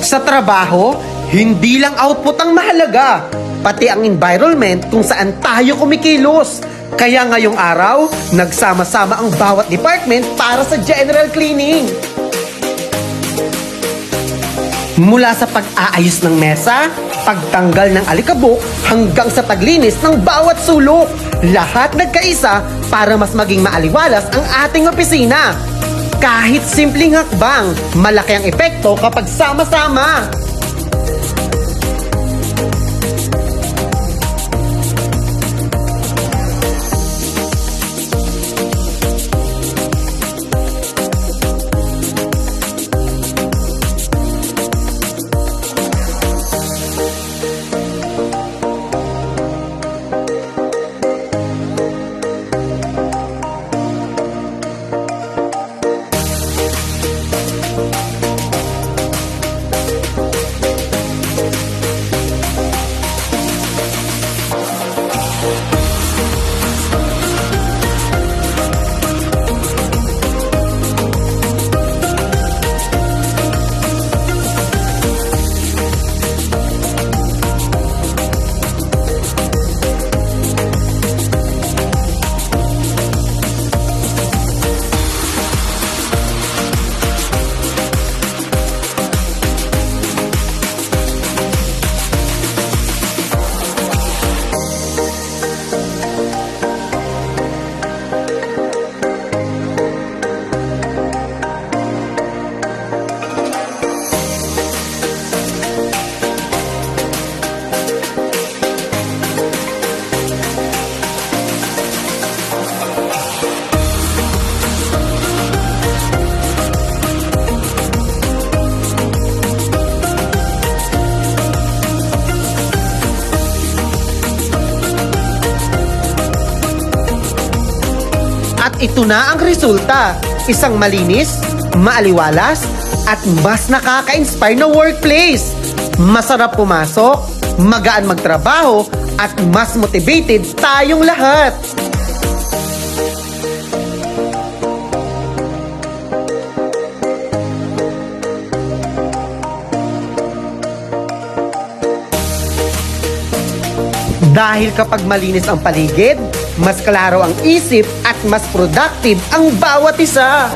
Sa trabaho, hindi lang output ang mahalaga, pati ang environment kung saan tayo kumikilos. Kaya ngayong araw, nagsama-sama ang bawat department para sa general cleaning. Mula sa pag-aayos ng mesa, pagtanggal ng alikabok, hanggang sa paglinis ng bawat sulok. Lahat nagkaisa para mas maging maaliwalas ang ating opisina. Kahit simpleng hakbang, malaki ang epekto kapag sama-sama. At ito na ang resulta, isang malinis, maaliwalas, at mas nakaka-inspire na workplace. Masarap pumasok, magaan magtrabaho, at mas motivated tayong lahat. Dahil kapag malinis ang paligid, mas klaro ang isip at mas productive ang bawat isa.